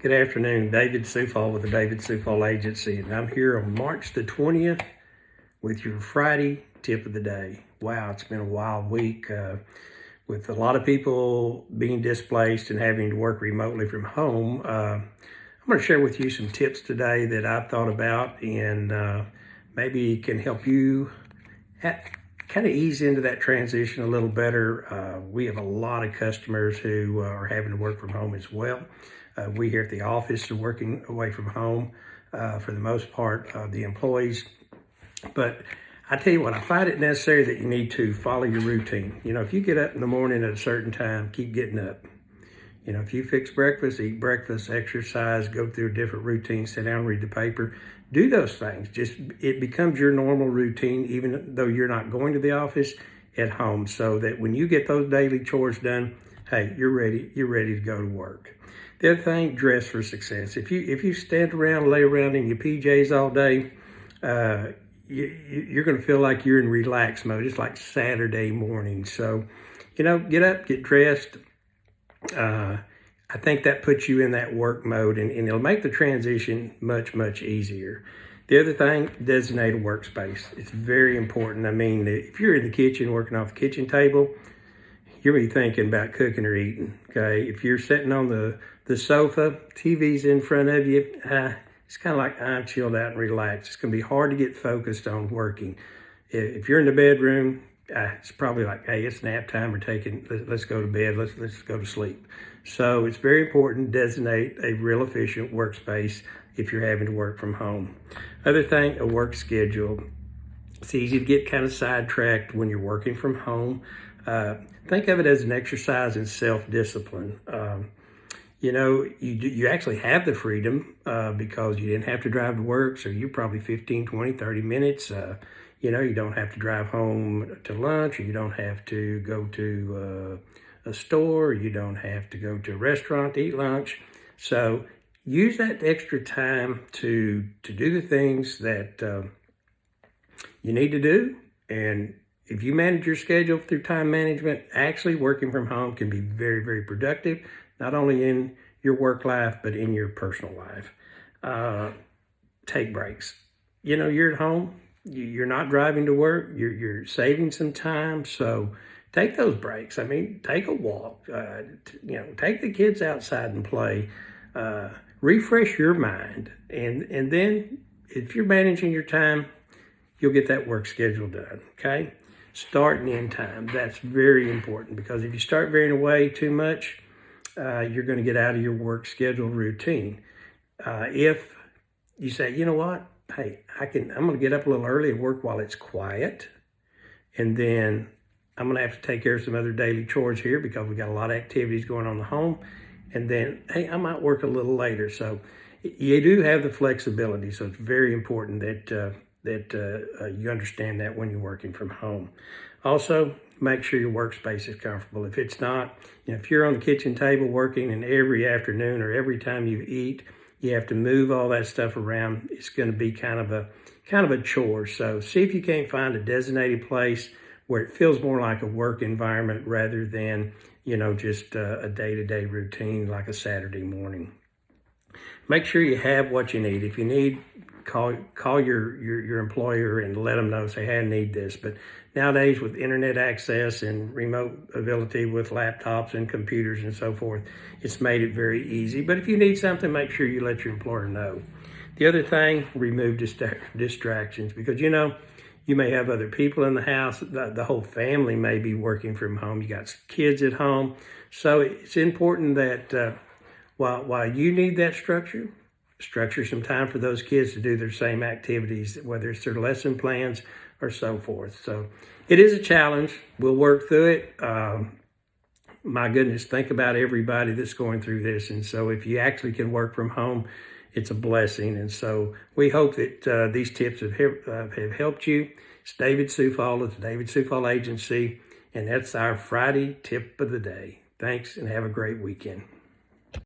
Good afternoon, David Sufall with the David Sufall Agency, and I'm here on March the 20th with your Friday tip of the day. Wow, it's been a wild week with a lot of people being displaced and having to work remotely from home. I'm going to share with you some tips today that I've thought about and maybe can help you kind of ease into that transition a little better. We have a lot of customers who are having to work from home as well. We here at the office are working away from home for the most part, the employees. But I tell you what, I find it necessary that you need to follow your routine. You know, if you get up in the morning at a certain time, keep getting up. You know, if you fix breakfast, eat breakfast, exercise, go through a different routine, sit down, read the paper, do those things. Just, it becomes your normal routine, even though you're not going to the office, at home, so that when you get those daily chores done, hey, you're ready to go to work. The other thing, dress for success. If you stand around, lay around in your PJs all day, you're going to feel like you're in relax mode. It's like Saturday morning. So, you know, get up, get dressed. I think that puts you in that work mode, and it'll make the transition much, much easier. The other thing, designate a workspace. It's very important. I mean, if you're in the kitchen working off the kitchen table, you're going to be thinking about cooking or eating, okay? If you're sitting on the sofa, TV's in front of you, it's kind of like I'm chilled out and relaxed. It's going to be hard to get focused on working. If you're in the bedroom, it's probably like, hey, it's nap time, let's go to bed, let's go to sleep. So it's very important to designate a real efficient workspace if you're having to work from home. Other thing, a work schedule. It's easy to get kind of sidetracked when you're working from home. Think of it as an exercise in self-discipline. You know, you actually have the freedom because you didn't have to drive to work, so you're probably 15, 20, 30 minutes. You know, you don't have to drive home to lunch, or you don't have to go to a store, or you don't have to go to a restaurant to eat lunch. So use that extra time to do the things that you need to do. And if you manage your schedule through time management, actually working from home can be very, very productive, not only in your work life, but in your personal life. Take breaks. You know, you're at home, you're not driving to work, you're saving some time, so take those breaks. I mean, take a walk, you know, take the kids outside and play, refresh your mind, and then if you're managing your time, you'll get that work schedule done, okay? Start and end time, that's very important, because if you start veering away too much, you're going to get out of your work schedule routine. If you say, you know what, hey, I'm going to get up a little early and work while it's quiet, and then I'm going to have to take care of some other daily chores here because we got a lot of activities going on in the home, and then, hey, I might work a little later. So you do have the flexibility, so it's very important that you understand that when you're working from home. Also, make sure your workspace is comfortable. If it's not, you know, if you're on the kitchen table working and every afternoon or every time you eat, you have to move all that stuff around, it's going to be kind of a chore. So see if you can't find a designated place where it feels more like a work environment rather than, you know, just a day-to-day routine like a Saturday morning. Make sure you have what you need. If you need, call your employer and let them know, say, hey, I need this. But nowadays with internet access and remote ability with laptops and computers and so forth, it's made it very easy. But if you need something, make sure you let your employer know. The other thing, remove distractions, because, you know, you may have other people in the house. The whole family may be working from home. You got kids at home. So it's important that while you need that structure some time for those kids to do their same activities, whether it's their lesson plans or so forth. So it is a challenge. We'll work through it. My goodness, think about everybody that's going through this. And so if you actually can work from home, it's a blessing. And so we hope that these tips have helped you. It's David Sufall of the David Sufall Agency, and that's our Friday tip of the day. Thanks, and have a great weekend.